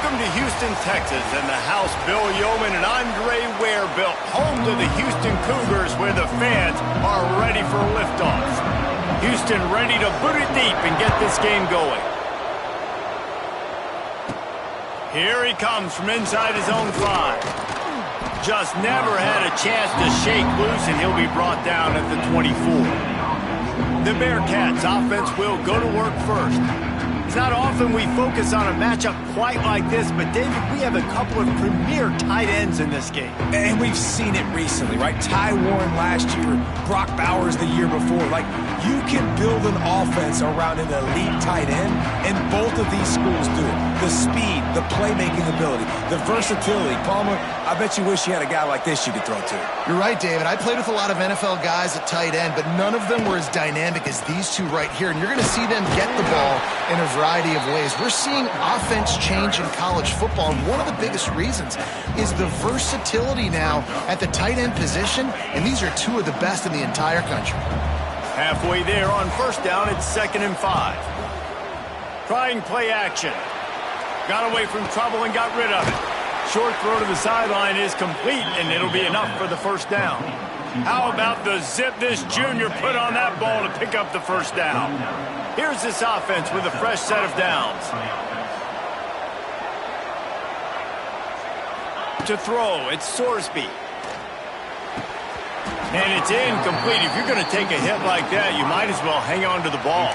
Welcome to Houston, Texas, and the house Bill Yeoman and Andre Ware built, home to the Houston Cougars, where the fans are ready for liftoff. Houston ready to boot it deep and get this game going. Here he comes from inside his own 5. Just never had a chance to shake loose, and he'll be brought down at the 24. The Bearcats offense will go to work first. It's not often we focus on a matchup quite like this, but David, we have a couple of premier tight ends in this game. And we've seen it recently, right? Ty Warren last year, Brock Bowers the year before. Like, you can build an offense around an elite tight end, and both of these schools do it. The speed, the playmaking ability, the versatility. Palmer, I bet you wish you had a guy like this you could throw to. You're right, David. I played with a lot of NFL guys at tight end, but none of them were as dynamic as these two right here. And you're going to see them get the ball in a variety of ways. We're seeing offense change in college football, and one of the biggest reasons is the versatility now at the tight end position, and these are two of the best in the entire country. Halfway there on first down, it's 2nd and 5. Trying play action. Got away from trouble and got rid of it. Short throw to the sideline is complete, and it'll be enough for the first down. How about the zip this junior put on that ball to pick up the first down? Here's this offense with a fresh set of downs. To throw, it's Sorsby. And it's incomplete. If you're going to take a hit like that, you might as well hang on to the ball.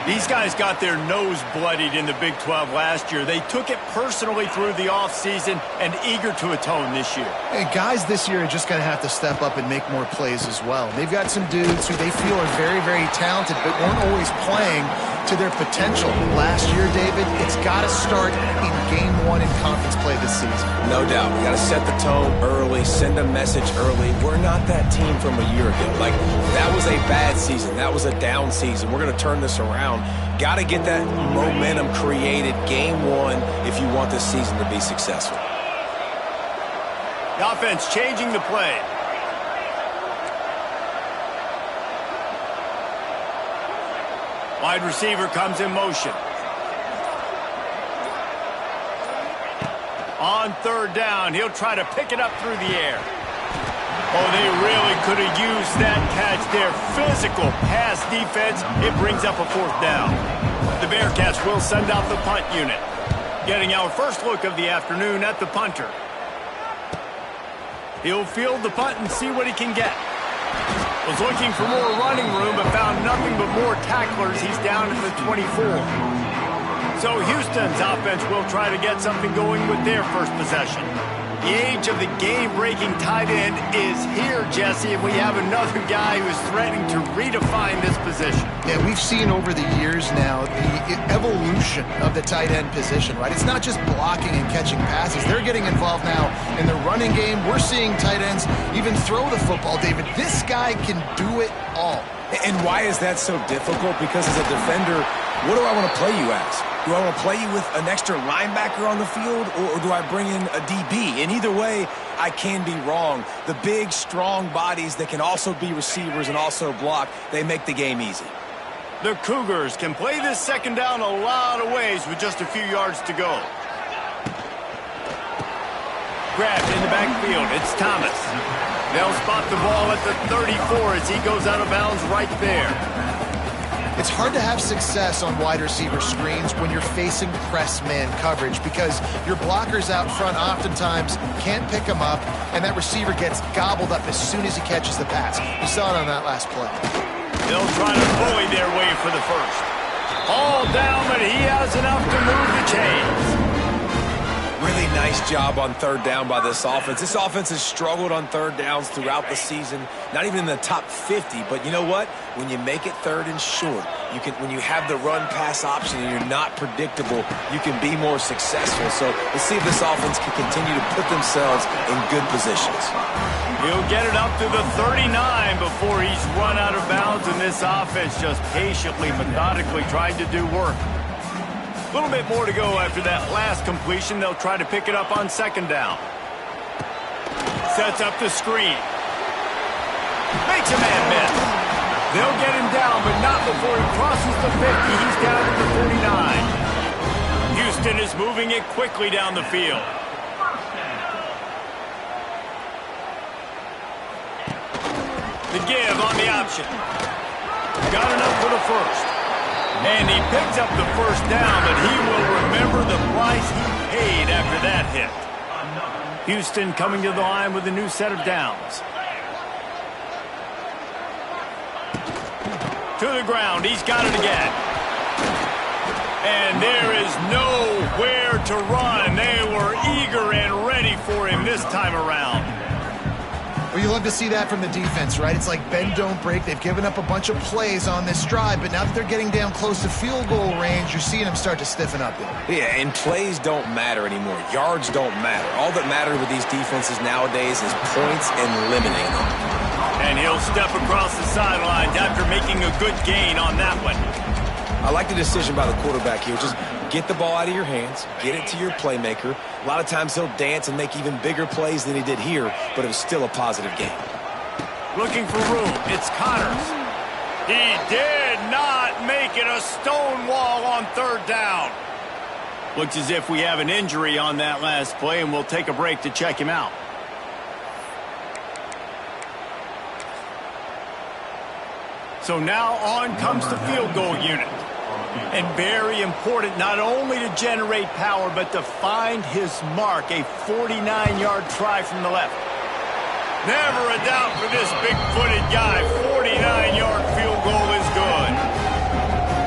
These guys got their nose bloodied in the Big 12 last year. They took it personally through the offseason and eager to atone this year. Hey, guys this year are just going to have to step up and make more plays as well. They've got some dudes who they feel are very, very talented but weren't always playing to their potential. Last year, David, it's got to start in Game 1 in conference play this season. No doubt. We got to set the tone early, send a message early. We're not that team from a year ago. Like, that was a bad season. That was a down season. We're going to turn this around. Got to get that momentum created Game 1 if you want this season to be successful. The offense changing the play. Wide receiver comes in motion. On 3rd down, he'll try to pick it up through the air. Oh, they really could have used that catch there. Physical pass defense. It brings up a 4th down. The Bearcats will send out the punt unit. Getting our first look of the afternoon at the punter. He'll field the punt and see what he can get. Was looking for more running room, but found nothing but more tacklers. He's down at the 24. So Houston's offense will try to get something going with their first possession. The age of the game-breaking tight end is here, Jesse, and we have another guy who's threatening to redefine this position. Yeah, we've seen over the years now the evolution of the tight end position, right? It's not just blocking and catching passes. They're getting involved now in the running game. We're seeing tight ends even throw the football, David. This guy can do it all. And why is that so difficult? Because as a defender, what do I want to play you as? Do I want to play you with an extra linebacker on the field, or do I bring in a DB? And either way, I can be wrong. The big, strong bodies that can also be receivers and also block, they make the game easy. The Cougars can play this 2nd down a lot of ways with just a few yards to go. Grabbed in the backfield, it's Thomas. They'll spot the ball at the 34 as he goes out of bounds right there. It's hard to have success on wide receiver screens when you're facing press man coverage because your blockers out front oftentimes can't pick them up, and that receiver gets gobbled up as soon as he catches the pass. You saw it on that last play. They'll try to bully their way for the first. All down, but he has enough to move the chains. Really nice job on 3rd down by this offense. This offense has struggled on 3rd downs throughout the season, not even in the top 50. But you know what? When you make it 3rd and short, you can. When you have the run-pass option and you're not predictable, you can be more successful. So let's see if this offense can continue to put themselves in good positions. He'll get it up to the 39 before he's run out of bounds, and this offense just patiently, methodically trying to do work. A little bit more to go after that last completion. They'll try to pick it up on 2nd down. Sets up the screen. Makes a man miss. They'll get him down, but not before he crosses the 50. He's down to the 49. Houston is moving it quickly down the field. The give on the option. Got enough for the first. And he picks up the first down, but he will remember the price he paid after that hit. Houston coming to the line with a new set of downs. To the ground. He's got it again. And there is nowhere to run. They were eager and ready for him this time around. Well, you love to see that from the defense, right? It's like bend, don't break. They've given up a bunch of plays on this drive, but now that they're getting down close to field goal range, you're seeing them start to stiffen up. Yeah, and plays don't matter anymore. Yards don't matter. All that matters with these defenses nowadays is points and limiting them. And he'll step across the sidelines after making a good gain on that one. I like the decision by the quarterback here. Just get the ball out of your hands, get it to your playmaker. A lot of times he'll dance and make even bigger plays than he did here, but it was still a positive game. Looking for room. It's Connors. He did not make it a stone wall on third down. Looks as if we have an injury on that last play, and we'll take a break to check him out. So now on comes the field goal unit. And very important not only to generate power, but to find his mark, a 49-yard try from the left. Never a doubt for this big-footed guy. 49-yard field goal is good.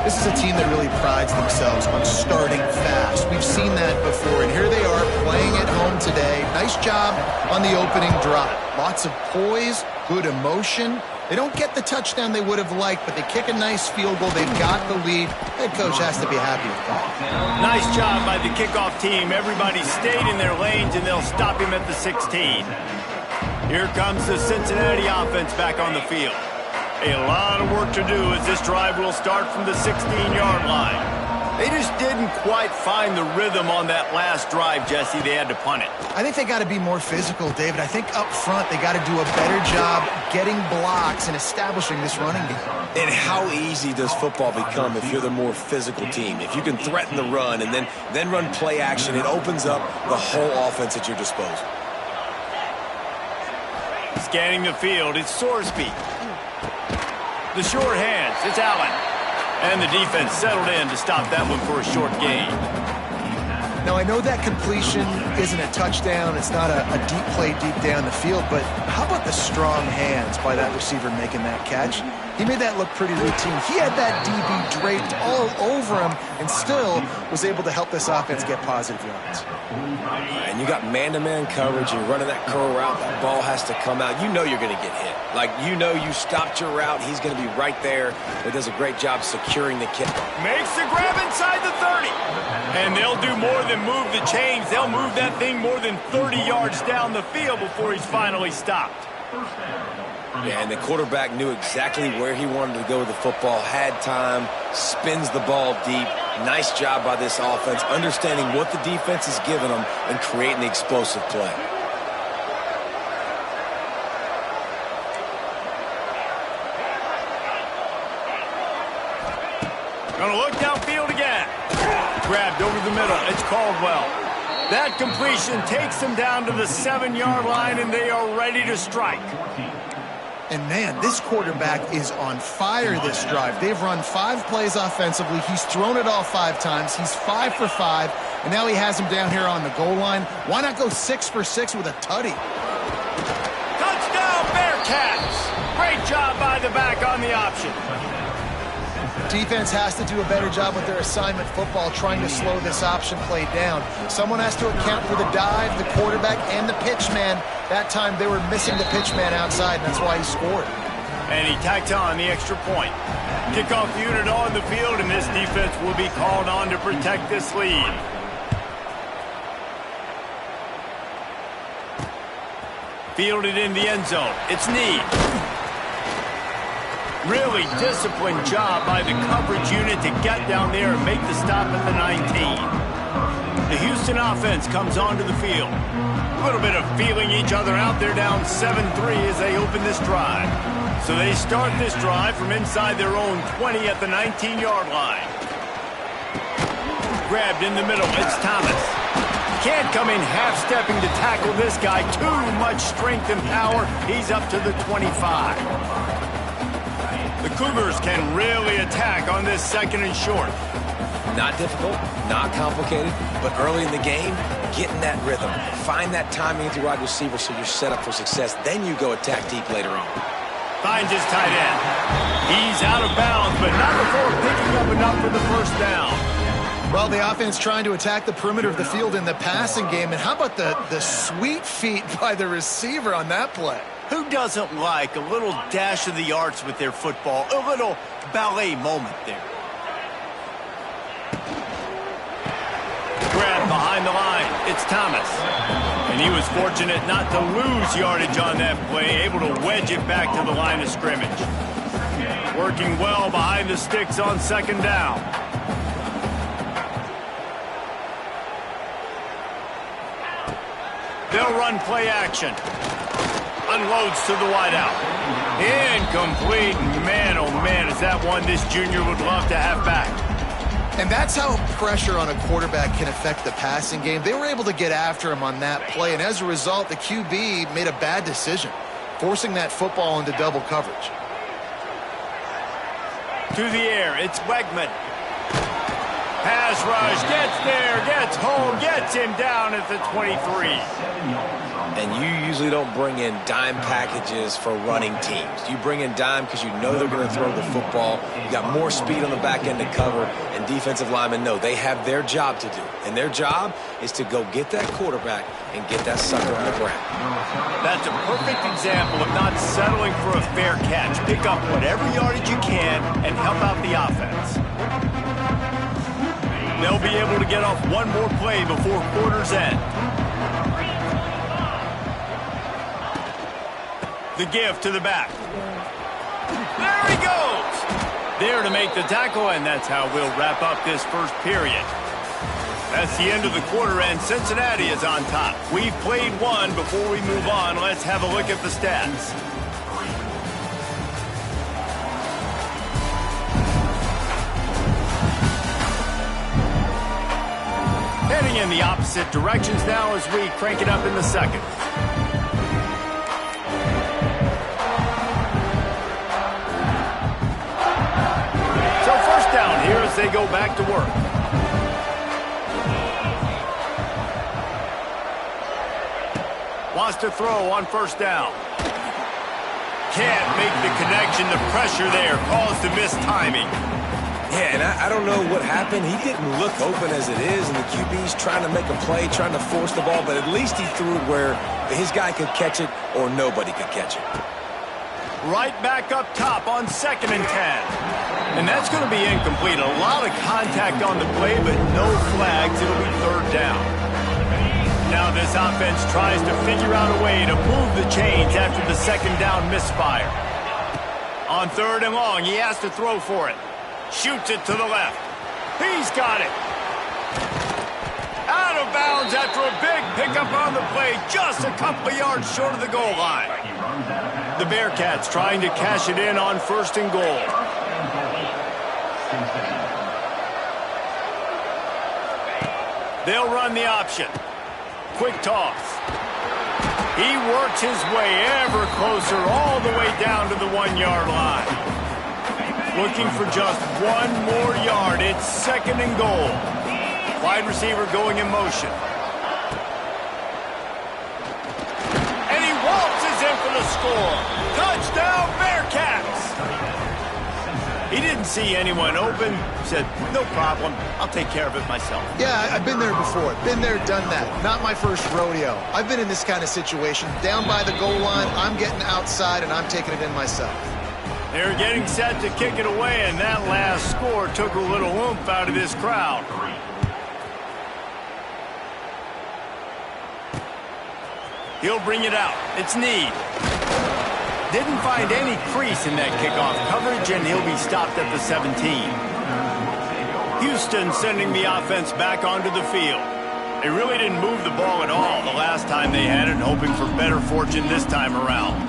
This is a team that really prides themselves on starting fast. We've seen that before, and here they are playing at home today. Nice job on the opening drive. Lots of poise, good emotion. They don't get the touchdown they would have liked, but they kick a nice field goal. They've got the lead. Head coach has to be happy with that. Nice job by the kickoff team. Everybody stayed in their lanes, and they'll stop him at the 16. Here comes the Cincinnati offense back on the field. A lot of work to do as this drive will start from the 16-yard line. They just didn't quite find the rhythm on that last drive, Jesse. They had to punt it. I think they got to be more physical, David. I think up front they got to do a better job getting blocks and establishing this running game. And how easy does football become if you're the more physical team? If you can threaten the run and then run play action, it opens up the whole offense at your disposal. Scanning the field, it's Sorsby. The short hands, it's Allen. And the defense settled in to stop that one for a short gain. Now, I know that completion isn't a touchdown. It's not a deep play deep down the field, but how about the strong hands by that receiver making that catch? He made that look pretty routine. He had that DB draped all over him and still was able to help this offense get positive yards. And you got man-to-man coverage, and you're running that curl route, that ball has to come out. You know you're going to get hit. Like, you know you stopped your route, he's going to be right there. He does a great job securing the kick. Makes the grab inside the 30. And they'll do more than move the chains. They'll move that thing more than 30 yards down the field before he's finally stopped. Yeah, and the quarterback knew exactly where he wanted to go with the football, had time, spins the ball deep. Nice job by this offense, understanding what the defense is giving them and creating the explosive play. Gonna look downfield again. Grabbed over the middle. It's Caldwell. That completion takes them down to the 7-yard line, and they are ready to strike. And, man, this quarterback is on fire this drive. They've run 5 plays offensively. He's thrown it all 5 times. He's 5 for 5, and now he has him down here on the goal line. Why not go 6 for 6 with a tutty? Touchdown, Bearcats! Great job by the back on the option. Defense has to do a better job with their assignment football, trying to slow this option play down. Someone has to account for the dive, the quarterback, and the pitch man. That time they were missing the pitch man outside, and that's why he scored. And he tacked on the extra point. Kickoff unit on the field, and this defense will be called on to protect this lead. Fielded in the end zone. It's Need. Really disciplined job by the coverage unit to get down there and make the stop at the 19. The Houston offense comes onto the field. A little bit of feeling each other out. They're down 7-3 as they open this drive. So they start this drive from inside their own 20 at the 19-yard line. grabbed in the middle. It's Thomas. Can't come in half-stepping to tackle this guy. Too much strength and power. He's up to the 25. The Cougars can really attack on this second and short. Not difficult, not complicated, but early in the game, get in that rhythm. Find that timing with your wide receiver so you're set up for success. Then you go attack deep later on. Finds his tight end. He's out of bounds, but not before picking up enough for the first down. Well, the offense trying to attack the perimeter of the field in the passing game. And how about the sweet feet by the receiver on that play? Who doesn't like a little dash of the arts with their football? A little ballet moment there. Grab behind the line. It's Thomas. And he was fortunate not to lose yardage on that play, able to wedge it back to the line of scrimmage. Working well behind the sticks on second down. They'll run play action. Unloads to the wideout. Incomplete. Man, oh man, is that one this junior would love to have back. And that's how pressure on a quarterback can affect the passing game. They were able to get after him on that play, and as a result, the QB made a bad decision, forcing that football into double coverage. To the air, it's Wegman. Pass rush, gets there, gets home, gets him down at the 23. And you usually don't bring in dime packages for running teams. You bring in dime because you know they're going to throw the football. You got more speed on the back end to cover, and defensive linemen know they have their job to do. And their job is to go get that quarterback and get that sucker on the ground. That's a perfect example of not settling for a fair catch. Pick up whatever yardage you can and help out the offense. They'll be able to get off one more play before quarter's end. The give to the back. There he goes! There to make the tackle, and that's how we'll wrap up this first period. That's the end of the quarter, and Cincinnati is on top. We've played one. Before we move on, let's have a look at the stats. Heading in the opposite directions now as we crank it up in the second. So first down here as they go back to work. Wants to throw on first down. Can't make the connection. The pressure there caused the missed timing. Yeah, and I don't know what happened. He didn't look open as it is, and the QB's trying to make a play, trying to force the ball, but at least he threw it where his guy could catch it or nobody could catch it. Right back up top on 2nd and 10. And that's going to be incomplete. A lot of contact on the play, but no flags. It'll be third down. Now this offense tries to figure out a way to move the chains after the second down misfire. On 3rd and long, he has to throw for it. Shoots it to the left. He's got it. Out of bounds after a big pickup on the play, just a couple of yards short of the goal line. The Bearcats trying to cash it in on 1st and goal. They'll run the option. Quick toss. He works his way ever closer all the way down to the 1-yard line. Looking for just one more yard. It's 2nd and goal. Wide receiver going in motion. And he waltzes in for the score. Touchdown, Bearcats! He didn't see anyone open. Said, no problem. I'll take care of it myself. Yeah, I've been there before. Been there, done that. Not my first rodeo. I've been in this kind of situation. Down by the goal line, I'm getting outside, and I'm taking it in myself. They're getting set to kick it away, and that last score took a little oomph out of this crowd. He'll bring it out. It's Need. Didn't find any crease in that kickoff coverage, and he'll be stopped at the 17. Houston sending the offense back onto the field. They really didn't move the ball at all the last time they had it, hoping for better fortune this time around.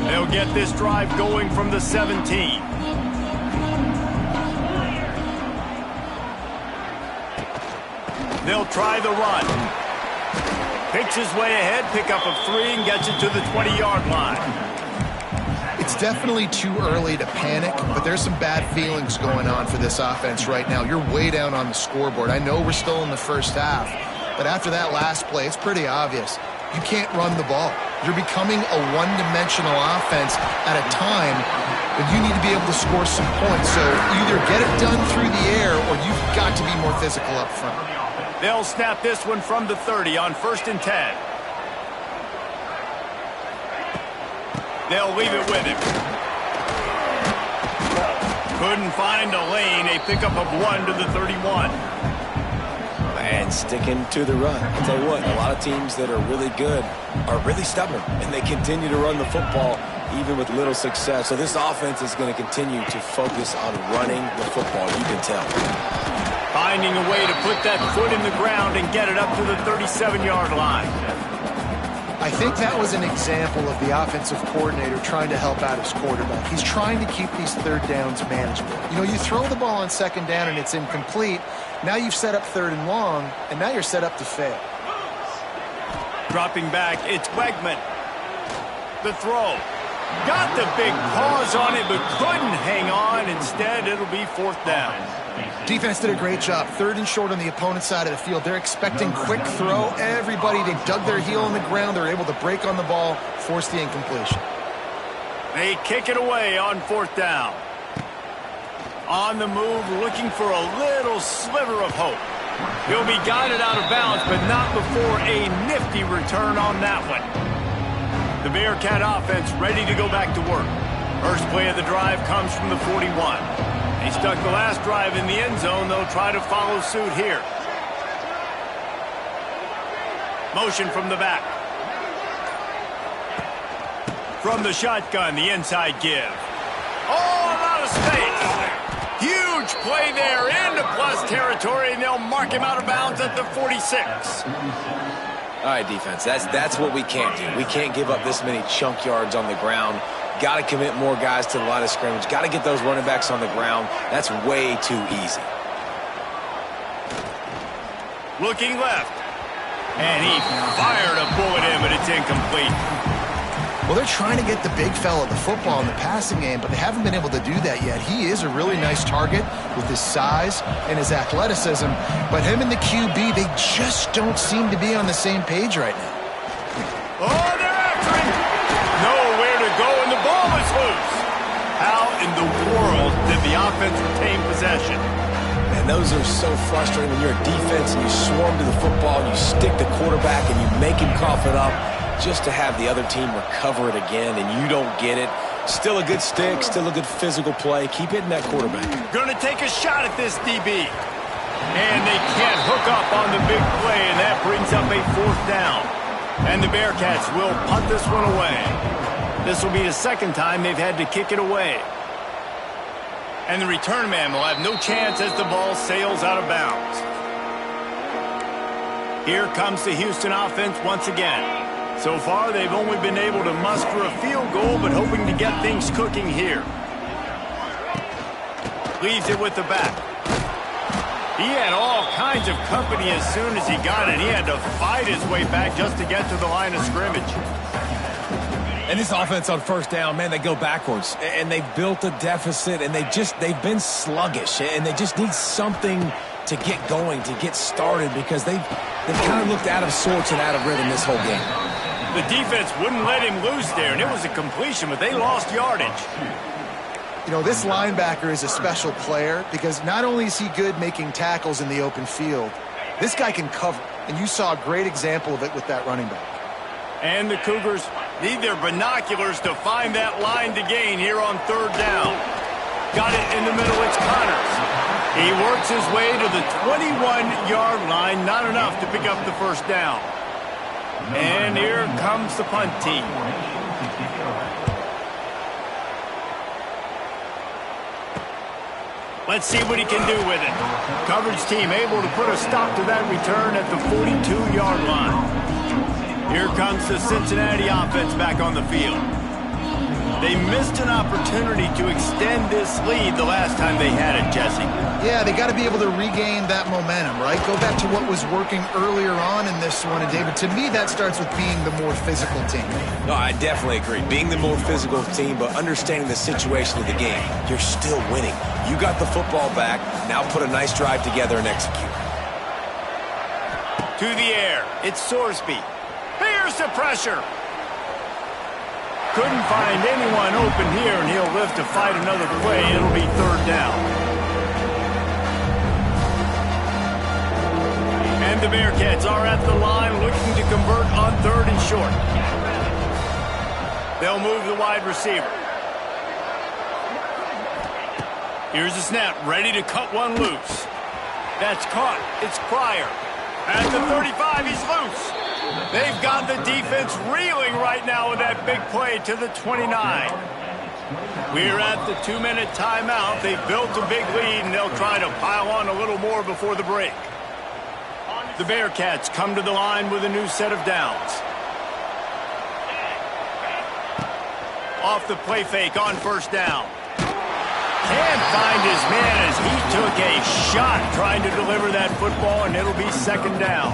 They'll get this drive going from the 17. They'll try the run. Picks his way ahead, pick up of 3, and gets it to the 20-yard line. It's definitely too early to panic, but there's some bad feelings going on for this offense right now. You're way down on the scoreboard. I know we're still in the first half, but after that last play, it's pretty obvious. You can't run the ball. You're becoming a one-dimensional offense at a time when you need to be able to score some points. So either get it done through the air or you've got to be more physical up front. They'll snap this one from the 30 on 1st and 10. They'll leave it with him. Couldn't find a lane. A pickup of 1 to the 31. And sticking to the run. I'll tell you what, a lot of teams that are really good are really stubborn, and they continue to run the football even with little success. So this offense is going to continue to focus on running the football, you can tell. Finding a way to put that foot in the ground and get it up to the 37-yard line. I think that was an example of the offensive coordinator trying to help out his quarterback. He's trying to keep these third downs manageable. You know, you throw the ball on 2nd down and it's incomplete. Now you've set up 3rd and long, and now you're set up to fail. Dropping back, it's Wegman. The throw. Got the big paws on it, but couldn't hang on. Instead, it'll be 4th down. Defense did a great job. 3rd and short on the opponent's side of the field. They're expecting quick throw. Everybody, they dug their heel in the ground. They're able to break on the ball, force the incompletion. They kick it away on 4th down. On the move, looking for a little sliver of hope. He'll be guided out of bounds, but not before a nifty return on that one. The Bearcat offense ready to go back to work. First play of the drive comes from the 41. They stuck the last drive in the end zone. They'll try to follow suit here. Motion from the back. From the shotgun, the inside give. Oh, a lot of space. Huge play there into plus territory, and they'll mark him out of bounds at the 46. All right, defense, that's what we can't do. We can't give up this many chunk yards on the ground. Got to commit more guys to the line of scrimmage. Got to get those running backs on the ground. That's way too easy. Looking left. And he fired a bullet in, but it's incomplete. Well, they're trying to get the big fella the football in the passing game, but they haven't been able to do that yet. He is a really nice target with his size and his athleticism, but him and the QB, they just don't seem to be on the same page right now. Oh, they're after him. Nowhere to go, and the ball is loose. How in the world did the offense retain possession? And those are so frustrating when you're a defense and you swarm to the football, and you stick the quarterback, and you make him cough it up, just to have the other team recover it again, and you don't get it. Still a good stick, still a good physical play. Keep hitting that quarterback. Gonna take a shot at this DB. And they can't hook up on the big play, and that brings up a 4th down. And the Bearcats will punt this one away. This will be the 2nd time they've had to kick it away. And the return man will have no chance as the ball sails out of bounds. Here comes the Houston offense once again. So far, they've only been able to muster a field goal, but hoping to get things cooking here. Leaves it with the back. He had all kinds of company as soon as he got it. He had to fight his way back just to get to the line of scrimmage. And this offense on 1st down, man, they go backwards. And they've built a deficit, and they've been sluggish. And they just need something to get going, to get started, because they've kind of looked out of sorts and out of rhythm this whole game. The defense wouldn't let him loose there, and it was a completion, but they lost yardage. You know, this linebacker is a special player because not only is he good making tackles in the open field, this guy can cover, and you saw a great example of it with that running back. And the Cougars need their binoculars to find that line to gain here on 3rd down. Got it in the middle, it's Connors. He works his way to the 21-yard line, not enough to pick up the 1st down. And here comes the punt team. Let's see what he can do with it. Coverage team able to put a stop to that return at the 42-yard line. Here comes the Cincinnati offense back on the field. They missed an opportunity to extend this lead the last time they had it, Jesse. Yeah, they got to be able to regain that momentum, right? Go back to what was working earlier on in this one. And, David, to me, that starts with being the more physical team. No, I definitely agree. Being the more physical team, but understanding the situation of the game. You're still winning. You got the football back. Now put a nice drive together and execute. To the air. It's Sorsby. Here's the pressure. Couldn't find anyone open here, and he'll live to fight another play. It'll be third down. And the Bearcats are at the line looking to convert on third and short. They'll move the wide receiver. Here's the snap, ready to cut one loose. That's caught. It's Pryor. At the 35, he's loose. They've got the defense reeling right now with that big play to the 29. We're at the 2-minute timeout. They've built a big lead, and they'll try to pile on a little more before the break. The Bearcats come to the line with a new set of downs. Off the play fake on first down. Can't find his man as he took a shot trying to deliver that football, and it'll be second down.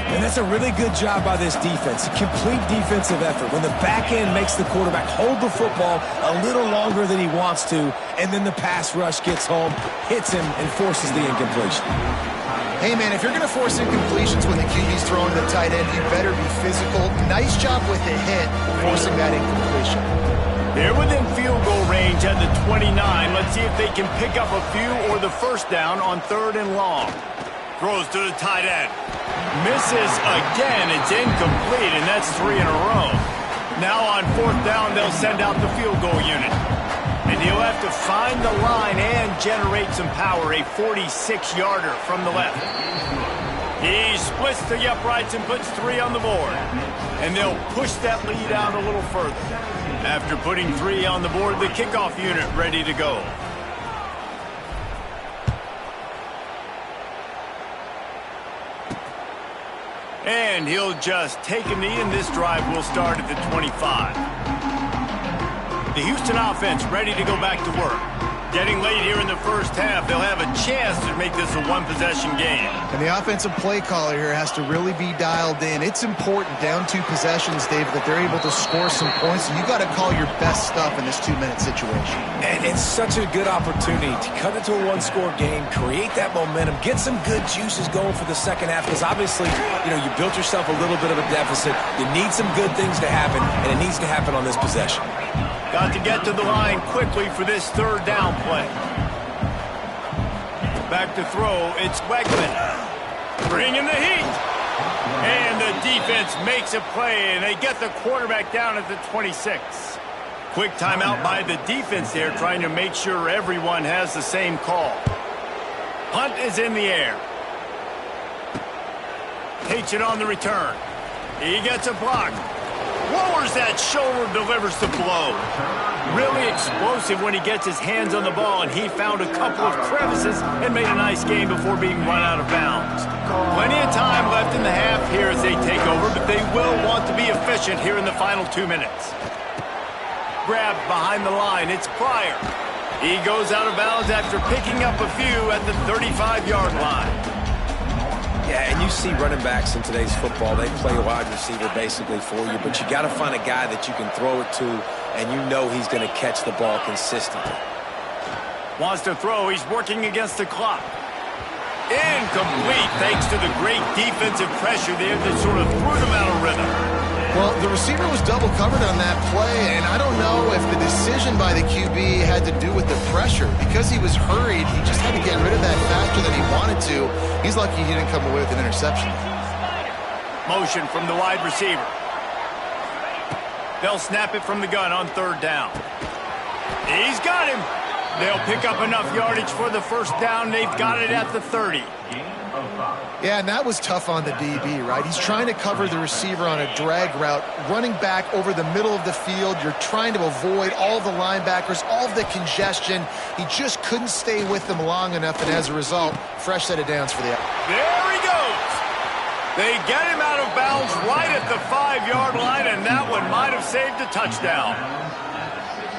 And that's a really good job by this defense. A complete defensive effort. When the back end makes the quarterback hold the football a little longer than he wants to, and then the pass rush gets home, hits him, and forces the incompletion. Hey, man, if you're going to force incompletions when the QB's throwing to the tight end, you better be physical. Nice job with the hit, forcing that incompletion. They're within field goal range at the 29. Let's see if they can pick up a few or the first down on third and long. Throws to the tight end. Misses again. It's incomplete, and that's 3 in a row. Now on fourth down, they'll send out the field goal unit. And he'll have to find the line and generate some power. A 46-yarder from the left. He splits the uprights and puts 3 on the board. And they'll push that lead out a little further. After putting 3 on the board, the kickoff unit ready to go. And he'll just take a knee, and this drive will start at the 25. The Houston offense ready to go back to work. Getting late here in the first half, they'll have a chance to make this a one-possession game. And the offensive play caller here has to really be dialed in. It's important, down 2 possessions, David, that they're able to score some points. You got to call your best stuff in this 2-minute situation. And it's such a good opportunity to cut it to a one-score game, create that momentum, get some good juices going for the second half, because obviously, you built yourself a little bit of a deficit. You need some good things to happen, and it needs to happen on this possession. Got to get to the line quickly for this third down play. Back to throw, it's Wegman. Bringing the heat. And the defense makes a play, and they get the quarterback down at the 26. Quick timeout by the defense there, trying to make sure everyone has the same call. Punt is in the air. Takes it on the return. He gets a block. Lowers that shoulder, delivers the blow. Really explosive when he gets his hands on the ball, and he found a couple of crevices and made a nice game before being run out of bounds. Plenty of time left in the half here as they take over, but they will want to be efficient here in the final 2 minutes. Grabbed behind the line, it's Pryor. He goes out of bounds after picking up a few at the 35-yard line. Yeah, and you see running backs in today's football, they play a wide receiver basically for you, but you got to find a guy that you can throw it to, and you know he's going to catch the ball consistently. Wants to throw, he's working against the clock. Incomplete, thanks to the great defensive pressure there that sort of threw them out of rhythm. Well, the receiver was double covered on that play, and I don't know if the decision by the QB had to do with the pressure. Because he was hurried, he just had to get rid of that faster than he wanted to. He's lucky he didn't come away with an interception. Motion from the wide receiver. They'll snap it from the gun on third down. He's got him. They'll pick up enough yardage for the first down. They've got it at the 30. Yeah, and that was tough on the DB, right? He's trying to cover the receiver on a drag route, running back over the middle of the field. You're trying to avoid all the linebackers, all of the congestion. He just couldn't stay with them long enough, and as a result, fresh set of downs for the... There he goes. They get him out of bounds right at the 5-yard line, and that one might have saved a touchdown.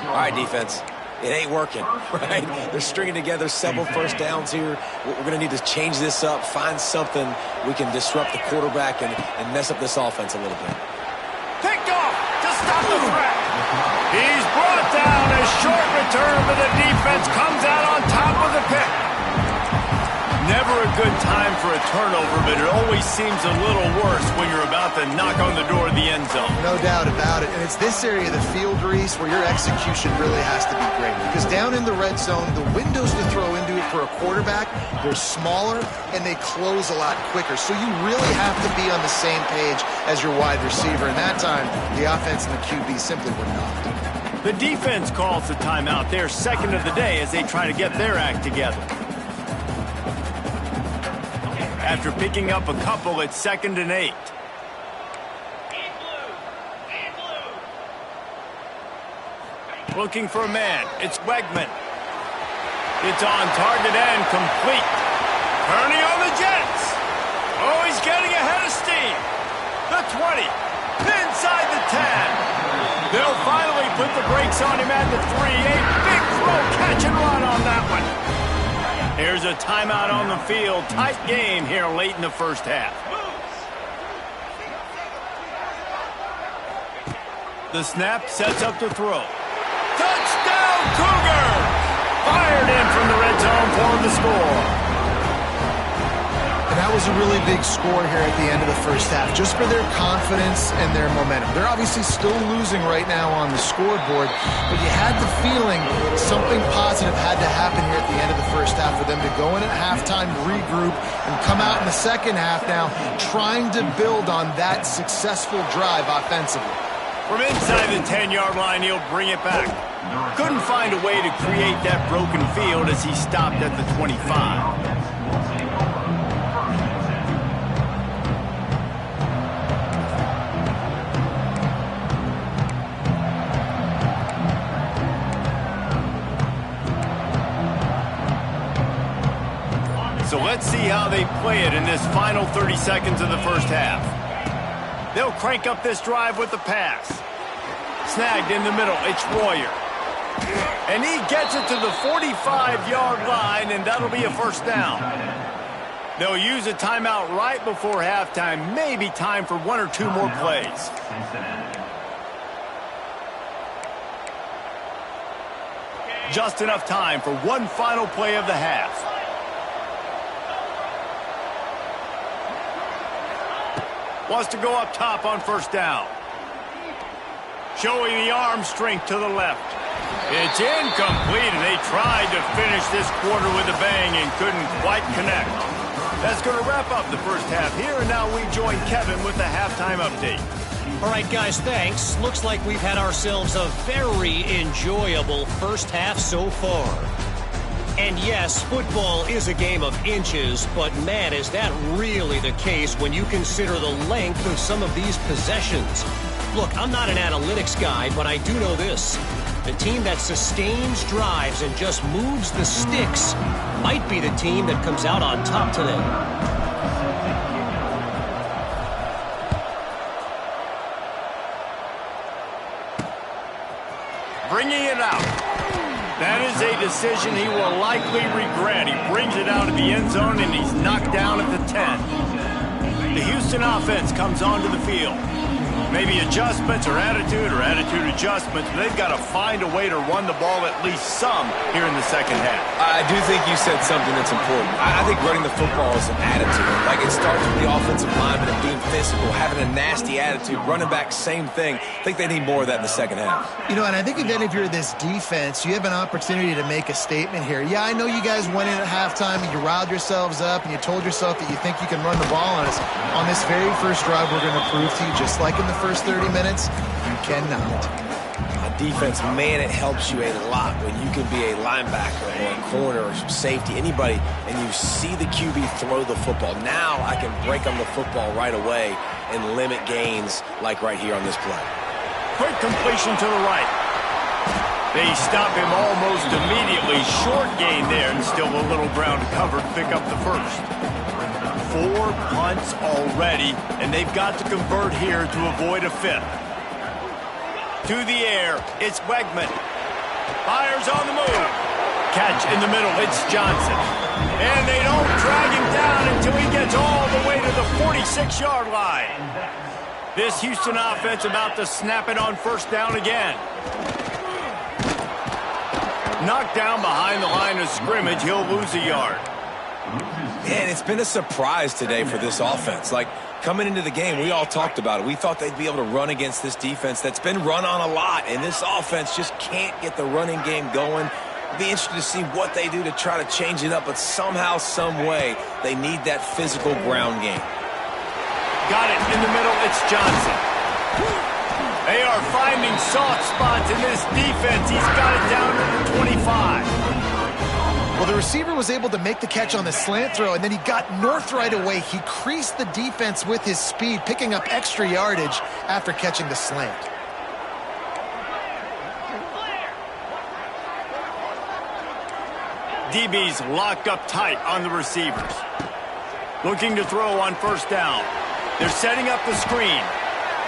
All right, defense. It ain't working, right? They're stringing together several first downs here. We're going to need to change this up, find something we can disrupt the quarterback and mess up this offense a little bit. Picked off to stop the threat. He's brought down. A short return, but the defense comes out on top of the pick. Never a good time for a turnover, but it always seems a little worse when you're about to knock on the door of the end zone. No doubt about it. And it's this area of the field, Reese, where your execution really has to be great. Because down in the red zone, the windows to throw into it for a quarterback, they're smaller and they close a lot quicker. So you really have to be on the same page as your wide receiver. And that time, the offense and the QB simply were not. The defense calls the timeout. They're second of the day as they try to get their act together. After picking up a couple, it's 2nd and 8. Looking for a man. It's Wegman. It's on target and complete. Turning on the Jets. Oh, he's getting ahead of steam. The 20. Inside the 10. They'll finally put the brakes on him at the 3. A big throw, catch and run on that one. Here's a timeout on the field. Tight game here late in the first half. The snap sets up the throw. Touchdown, Cougars! Fired in from the red zone for the score. And that was a really big score here at the end of the first half, just for their confidence and their momentum. They're obviously still losing right now on the scoreboard, but you had the feeling something positive had to happen here at the end of the first half for them to go in at halftime, regroup, and come out in the second half now trying to build on that successful drive offensively. From inside the 10-yard line, he'll bring it back. Couldn't find a way to create that broken field as he stopped at the 25. So let's see how they play it in this final 30 seconds of the first half. They'll crank up this drive with the pass. Snagged in the middle, it's Royer. And he gets it to the 45-yard line, and that'll be a first down. They'll use a timeout right before halftime. Maybe time for 1 or 2 more plays. Just enough time for one final play of the half. Wants to go up top on first down. Showing the arm strength to the left. It's incomplete, and they tried to finish this quarter with a bang and couldn't quite connect. That's going to wrap up the first half here, and now we join Kevin with the halftime update. All right, guys, thanks. Looks like we've had ourselves a very enjoyable first half so far. And yes, football is a game of inches, but man, is that really the case when you consider the length of some of these possessions. Look, I'm not an analytics guy, but I do know this. The team that sustains drives and just moves the sticks might be the team that comes out on top today. Bringing it out. That is a decision he will likely regret. He brings it out of the end zone, and he's knocked down at the 10. The Houston offense comes onto the field. Maybe adjustments or attitude adjustments, but they've got to find a way to run the ball at least some here in the second half. I do think you said something that's important. I think running the football is an attitude. Like, it starts with the offensive lineman and being physical, having a nasty attitude. Running back, same thing. I think they need more of that in the second half. You know, and I think again, if you're this defense, you have an opportunity to make a statement here. Yeah, I know you guys went in at halftime and you riled yourselves up and you told yourself that you think you can run the ball on us. On this very first drive, we're going to prove to you, just like in the first 30 minutes, you cannot. On defense, man, it helps you a lot when you can be a linebacker or a corner or safety, anybody, and you see the QB throw the football. Now I can break on the football right away and limit gains like right here on this play. Quick completion to the right. They stop him almost immediately. Short gain there, and still a little ground to cover to pick up the first. 4 punts already, and they've got to convert here to avoid a fifth. To the air, it's Wegman. Fires on the move. Catch in the middle. It's Johnson. And they don't drag him down until he gets all the way to the 46-yard line. This Houston offense about to snap it on first down again. Knocked down behind the line of scrimmage. He'll lose a yard. Man, it's been a surprise today for this offense. Like, coming into the game, we all talked about it. We thought they'd be able to run against this defense that's been run on a lot, and this offense just can't get the running game going. It'll be interesting to see what they do to try to change it up, but somehow, some way, they need that physical ground game. Got it in the middle. It's Johnson. They are finding soft spots in this defense. He's got it down to the 25. Well, the receiver was able to make the catch on the slant throw, and then he got north right away. He creased the defense with his speed, picking up extra yardage after catching the slant. DB's locked up tight on the receivers. Looking to throw on first down. They're setting up the screen.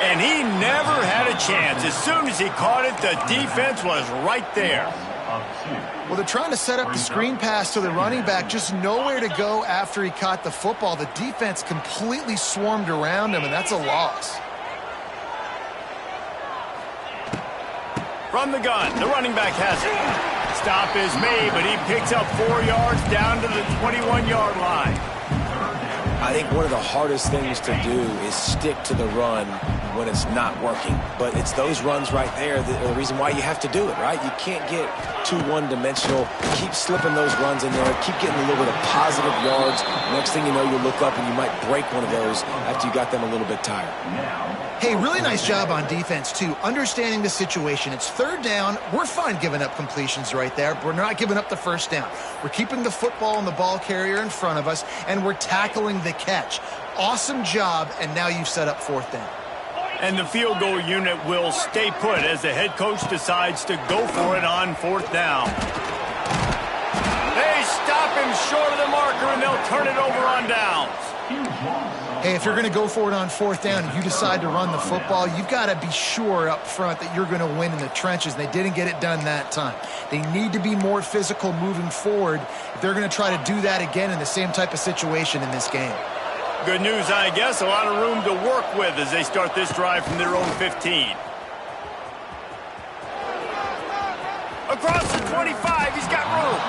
And he never had a chance. As soon as he caught it, the defense was right there. Well, they're trying to set up the screen pass to the running back, just nowhere to go after he caught the football. The defense completely swarmed around him, and that's a loss. From the gun, the running back has it. Stop is made, but he picks up 4 yards down to the 21-yard line. I think one of the hardest things to do is stick to the run when it's not working. But it's those runs right there that are the reason why you have to do it, right? You can't get too one-dimensional. Keep slipping those runs in there. Keep getting a little bit of positive yards. Next thing you know, you'll look up and you might break one of those after you got them a little bit tired. Hey, really nice job on defense, too. Understanding the situation. It's third down. We're fine giving up completions right there. We're not giving up the first down. We're keeping the football and the ball carrier in front of us, and we're tackling the catch. Awesome job, and now you've set up fourth down. And the field goal unit will stay put as the head coach decides to go for it on fourth down. They stop him short of the marker, and they'll turn it over on downs. Hey, if you're going to go for it on fourth down and you decide to run the football, you've got to be sure up front that you're going to win in the trenches. They didn't get it done that time. They need to be more physical moving forward if they're going to try to do that again in the same type of situation in this game. Good news, I guess. A lot of room to work with as they start this drive from their own 15. Across the 25, he's got room.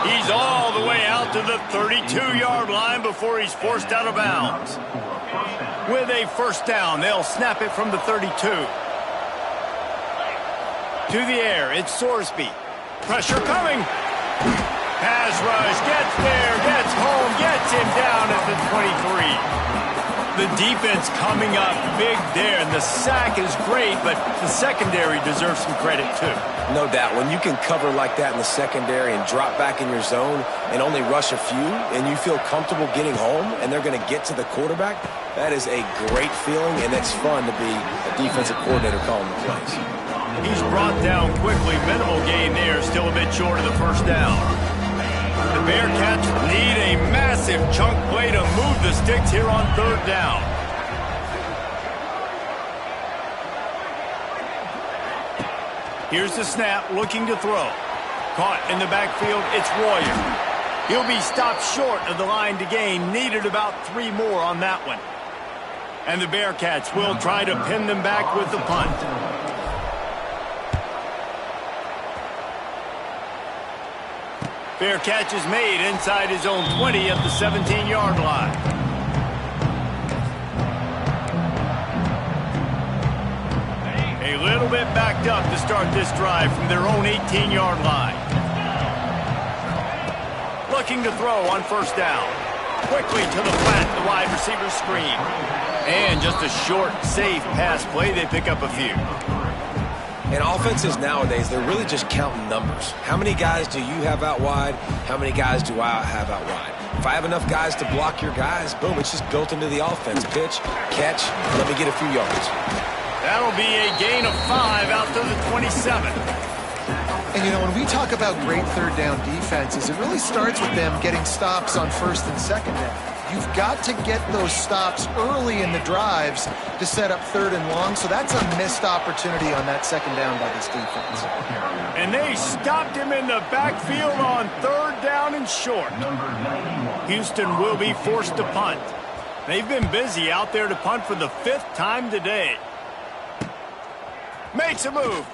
He's all the way out to the 32-yard line before he's forced out of bounds. With a first down, they'll snap it from the 32. To the air, it's Sorsby. Pressure coming. Pass rush, gets there, gets home, gets him down at the 23. The defense coming up big there, and the sack is great, but the secondary deserves some credit too. No doubt. When you can cover like that in the secondary and drop back in your zone and only rush a few, and you feel comfortable getting home and they're going to get to the quarterback, that is a great feeling, and it's fun to be a defensive coordinator calling the plays. He's brought down quickly. Minimal gain there, still a bit short of the first down. The Bearcats need a massive chunk play to move the sticks here on third down. Here's the snap, looking to throw. Caught in the backfield, it's Royer. He'll be stopped short of the line to gain. Needed about 3 more on that one. And the Bearcats will try to pin them back with the punt. Fair catch is made inside his own 20 at the 17-yard line. A little bit backed up to start this drive from their own 18-yard line. Looking to throw on first down. Quickly to the flat, the wide receiver screen. And just a short, safe pass play, they pick up a few. And offenses nowadays, they're really just counting numbers. How many guys do you have out wide? How many guys do I have out wide? If I have enough guys to block your guys, boom, it's just built into the offense. Pitch, catch, let me get a few yards. That'll be a gain of 5 out to the 27. And, you know, when we talk about great third down defenses, it really starts with them getting stops on first and second down. You've got to get those stops early in the drives to set up 3rd and long, so that's a missed opportunity on that 2nd down by this defense. And they stopped him in the backfield on 3rd down and short. Houston will be forced to punt. They've been busy out there to punt for the 5th time today. Makes a move.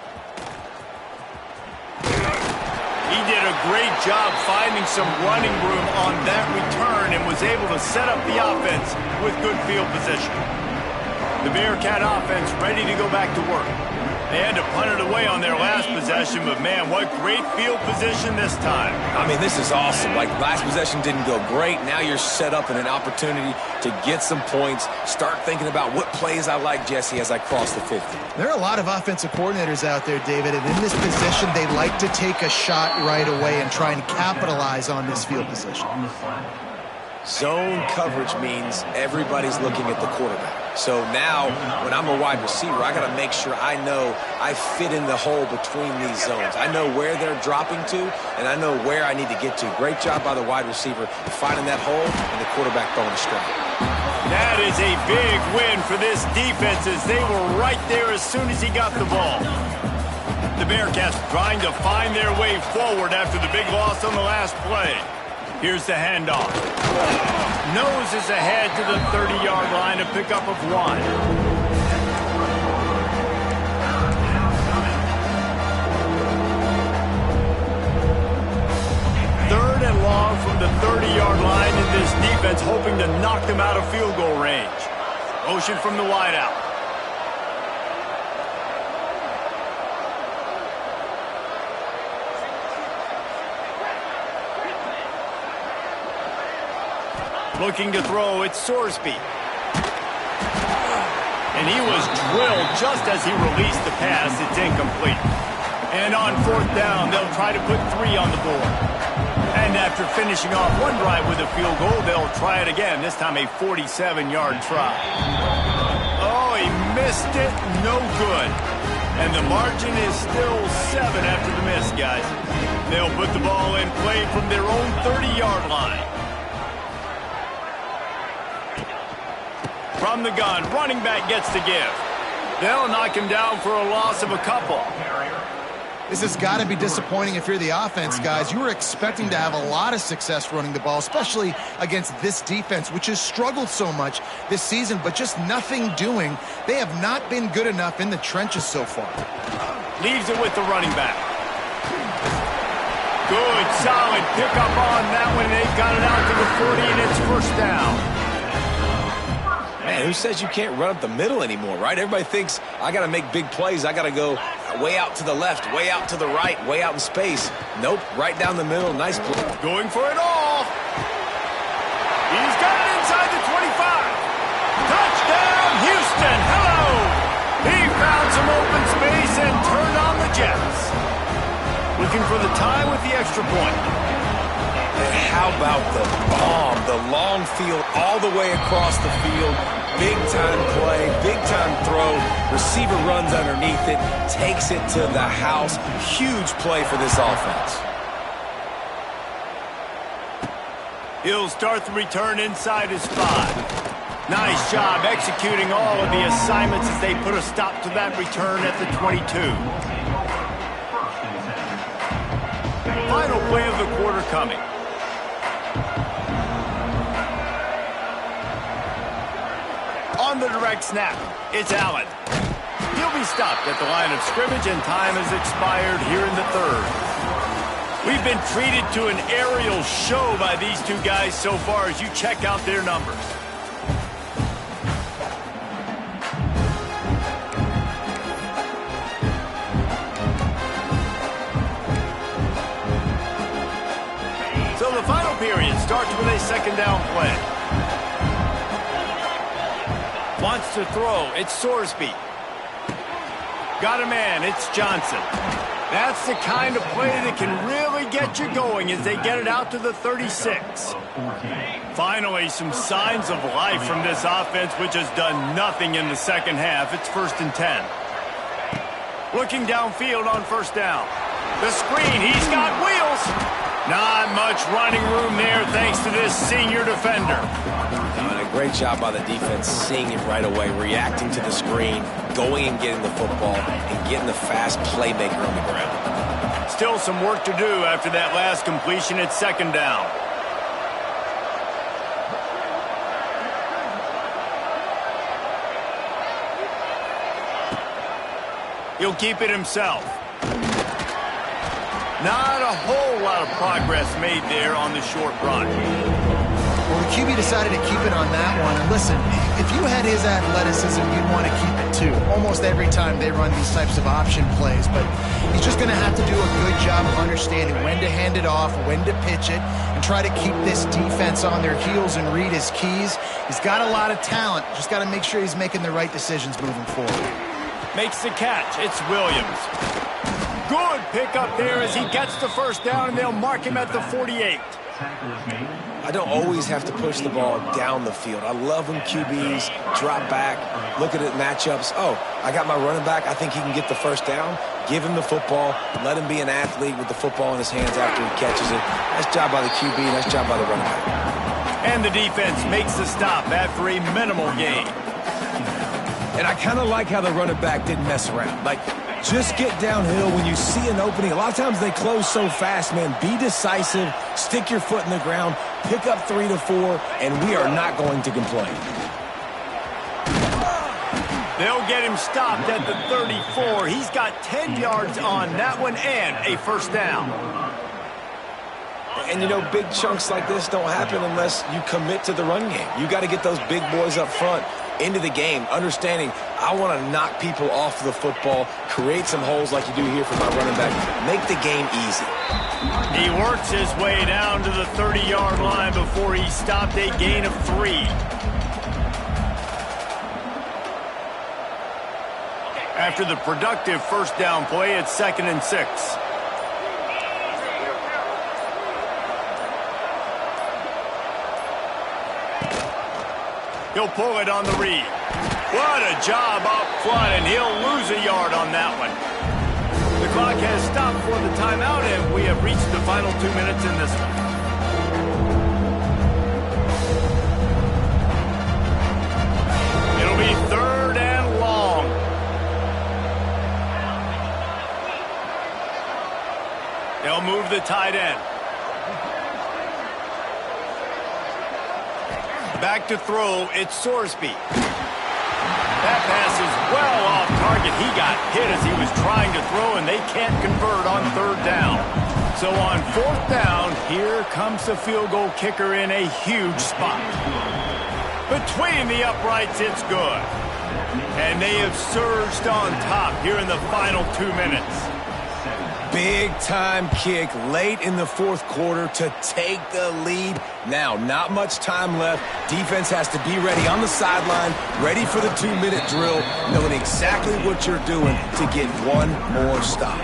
He did a great job finding some running room on that return and was able to set up the offense with good field position. The Bearcat offense ready to go back to work. They had to punt it away on their last possession, but man, what great field position this time. I mean, this is awesome. Like, last possession didn't go great. Now you're set up in an opportunity to get some points. Start thinking about what plays I like, Jesse, as I cross the 50. There are a lot of offensive coordinators out there, David, and in this position, they like to take a shot right away and try and capitalize on this field position. Zone coverage means everybody's looking at the quarterback. So now, when I'm a wide receiver, I got to make sure I know I fit in the hole between these zones. I know where they're dropping to, and I know where I need to get to. Great job by the wide receiver finding that hole and the quarterback throwing a strike. That is a big win for this defense as they were right there as soon as he got the ball. The Bearcats trying to find their way forward after the big loss on the last play. Here's the handoff. Noses ahead to the 30-yard line, a pickup of 1. Third and long from the 30-yard line, and this defense hoping to knock them out of field goal range. Motion from the wideout. Looking to throw, it's Sorsby. And he was drilled just as he released the pass. It's incomplete. And on 4th down, they'll try to put 3 on the board. And after finishing off one drive with a field goal, they'll try it again, this time a 47-yard try. Oh, he missed it. No good. And the margin is still 7 after the miss, guys. They'll put the ball in play from their own 30-yard line. From the gun, running back gets the give. They'll knock him down for a loss of a couple. This has got to be disappointing if you're the offense, guys. You were expecting to have a lot of success running the ball, especially against this defense, which has struggled so much this season, but just nothing doing. They have not been good enough in the trenches so far. Leaves it with the running back. Good, solid pickup on that one. They've got it out to the 40, and it's 1st down. Man, who says you can't run up the middle anymore, right? Everybody thinks I got to make big plays. I got to go way out to the left, way out to the right, way out in space. Nope, right down the middle. Nice play. Going for it all. He's got it inside the 25. Touchdown, Houston. Hello. He found some open space and turned on the Jets. Looking for the tie with the extra point. And how about the bomb, the long field all the way across the field. Big-time play, big-time throw. Receiver runs underneath it, takes it to the house. Huge play for this offense. He'll start the return inside his 5. Nice job executing all of the assignments as they put a stop to that return at the 22. Final play of the quarter coming. On the direct snap, it's Allen. He'll be stopped at the line of scrimmage, and time has expired here in the 3rd. We've been treated to an aerial show by these two guys so far as you check out their numbers. So the final period starts with a 2nd down play. Wants to throw, it's Sorsby. Got a man, it's Johnson. That's the kind of play that can really get you going as they get it out to the 36. Finally, some signs of life from this offense, which has done nothing in the 2nd half. It's 1st and 10. Looking downfield on 1st down. The screen, he's got wheels. Not much running room there thanks to this senior defender. And a great job by the defense seeing it right away, reacting to the screen, going and getting the football, and getting the fast playmaker on the ground. Still some work to do after that last completion at second down. He'll keep it himself. Not a whole lot of progress made there on the short run. Well, the QB decided to keep it on that one. And listen, if you had his athleticism, you'd want to keep it too. Almost every time they run these types of option plays. But he's just going to have to do a good job of understanding when to hand it off, when to pitch it, and try to keep this defense on their heels and read his keys. He's got a lot of talent. Just got to make sure he's making the right decisions moving forward. Makes the catch. It's Williams. Good pickup there as he gets the first down, and they'll mark him at the 48. I don't always have to push the ball down the field. I love when QBs drop back, look at it matchups. Oh, I got my running back. I think he can get the first down. Give him the football. Let him be an athlete with the football in his hands after he catches it. Nice job by the QB. Nice job by the running back. And the defense makes the stop after a minimal gain. And I kind of like how the running back didn't mess around. Like, just get downhill when you see an opening. A lot of times they close so fast, man. Be decisive, stick your foot in the ground, pick up 3 to 4, and we are not going to complain. They'll get him stopped at the 34. He's got 10 yards on that one and a first down. And, you know, big chunks like this don't happen unless you commit to the run game. You got to get those big boys up front into the game, understanding I want to knock people off the football, create some holes like you do here for my running back, make the game easy. He works his way down to the 30-yard line before he stopped a gain of 3. After the productive first down play, it's 2nd and 6. He'll pull it on the read. What a job up front, and he'll lose a yard on that one. The clock has stopped for the timeout, and we have reached the final 2 minutes in this one. It'll be 3rd and long. They'll move the tight end. Back to throw, it's Sorsby. That pass is well off target. He got hit as he was trying to throw, and they can't convert on 3rd down. So on 4th down, here comes the field goal kicker in a huge spot. Between the uprights, it's good. And they have surged on top here in the final 2 minutes. Big-time kick late in the 4th quarter to take the lead. Now, not much time left. Defense has to be ready on the sideline, ready for the 2-minute drill, knowing exactly what you're doing to get one more stop.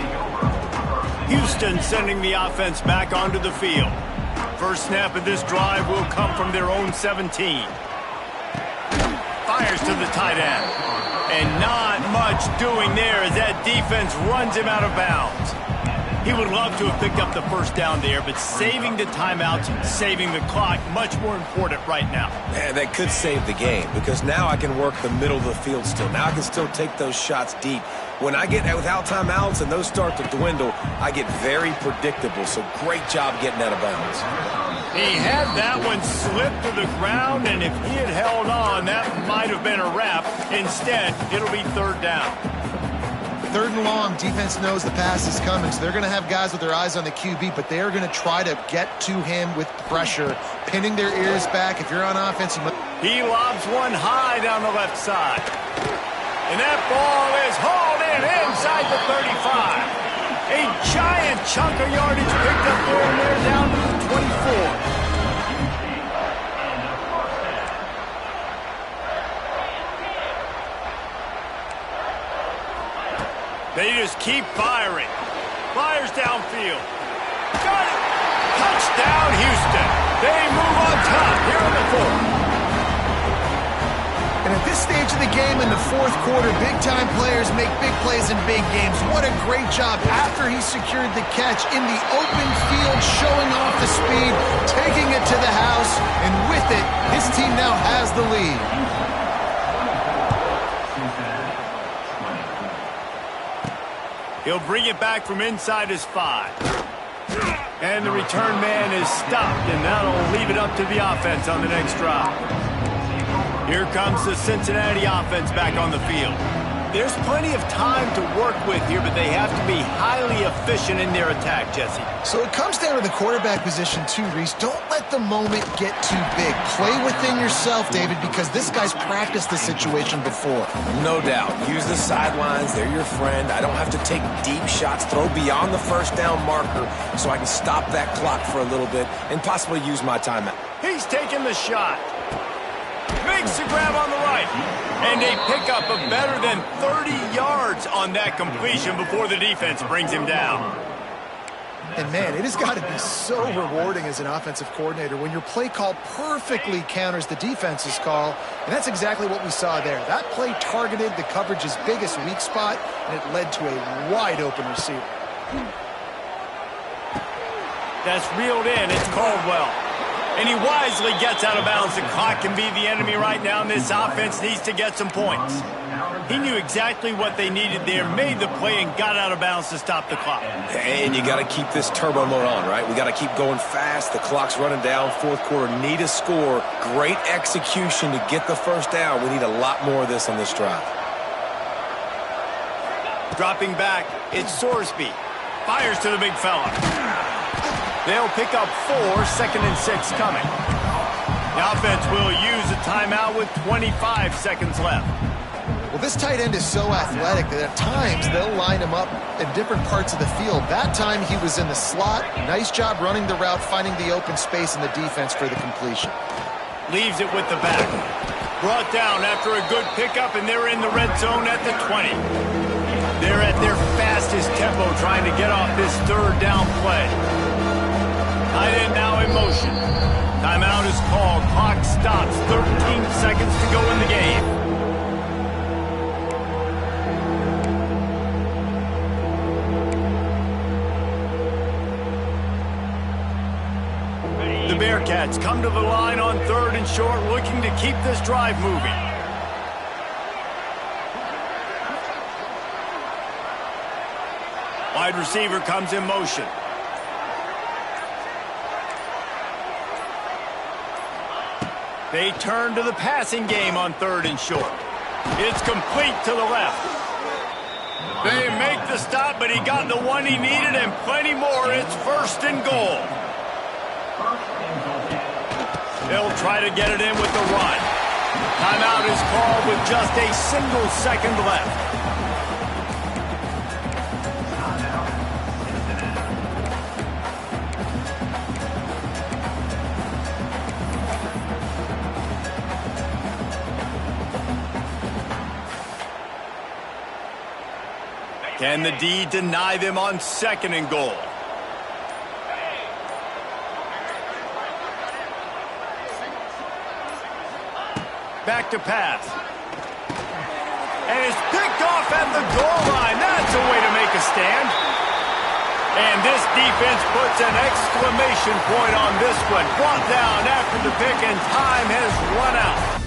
Houston sending the offense back onto the field. First snap of this drive will come from their own 17. Fires to the tight end. And not much doing there as that defense runs him out of bounds. He would love to have picked up the first down there, but saving the timeouts, saving the clock, much more important right now. Man, that could save the game because now I can work the middle of the field still. Now I can still take those shots deep. When I get without timeouts and those start to dwindle, I get very predictable. So great job getting out of bounds. He had that one slip to the ground, and if he had held on, that might have been a wrap. Instead, it'll be 3rd down. 3rd and long, defense knows the pass is coming, so they're going to have guys with their eyes on the QB, but they are going to try to get to him with pressure, pinning their ears back. If you're on offense, he lobs one high down the left side. And that ball is hauled in inside the 35. A giant chunk of yardage picked up there, and they're down to the 24. They just keep firing. Fires downfield. Got it! Touchdown, Houston. They move on top here in the 4th. And And at this stage of the game in the fourth quarter, big-time players make big plays in big games. What a great job after he secured the catch in the open field, showing off the speed, taking it to the house, and with it, his team now has the lead. He'll bring it back from inside his 5. And the return man is stopped, and that'll leave it up to the offense on the next drive. Here comes the Cincinnati offense back on the field. There's plenty of time to work with here, but they have to be highly efficient in their attack, Jesse. So it comes down to the quarterback position too, Reese. Don't let the moment get too big. Play within yourself, David, because this guy's practiced this situation before. No doubt. Use the sidelines. They're your friend. I don't have to take deep shots, throw beyond the first down marker so I can stop that clock for a little bit and possibly use my timeout. He's taking the shot. Makes the grab on the right. And a pickup of better than 30 yards on that completion before the defense brings him down. And, man, it has got to be so rewarding as an offensive coordinator when your play call perfectly counters the defense's call, and that's exactly what we saw there. That play targeted the coverage's biggest weak spot, and it led to a wide-open receiver. That's reeled in. It's Caldwell. And he wisely gets out of bounds. The clock can be the enemy right now, and this offense needs to get some points. He knew exactly what they needed there, made the play, and got out of bounds to stop the clock. And you got to keep this turbo mode on, right? We got to keep going fast. The clock's running down. Fourth quarter, need a score. Great execution to get the first down. We need a lot more of this on this drive. Dropping back, it's Sorsby. Fires to the big fella. They'll pick up 4, 2nd and 6 coming. The offense will use a timeout with 25 seconds left. Well, this tight end is so athletic that at times they'll line him up in different parts of the field. That time he was in the slot. Nice job running the route, finding the open space in the defense for the completion. Leaves it with the back. Brought down after a good pickup, and they're in the red zone at the 20. They're at their fastest tempo trying to get off this third down play. Tight end now in motion. Timeout is called. Clock stops. 13 seconds to go in the game. The Bearcats come to the line on 3rd and short, looking to keep this drive moving. Wide receiver comes in motion. They turn to the passing game on 3rd and short. It's complete to the left. They make the stop, but he got the one he needed and plenty more. It's 1st and goal. They'll try to get it in with the run. Timeout is called with just a single second left. Can the D deny them on 2nd and goal? Back to pass. And it's picked off at the goal line. That's a way to make a stand. And this defense puts an exclamation point on this one. Brought down after the pick, and time has run out.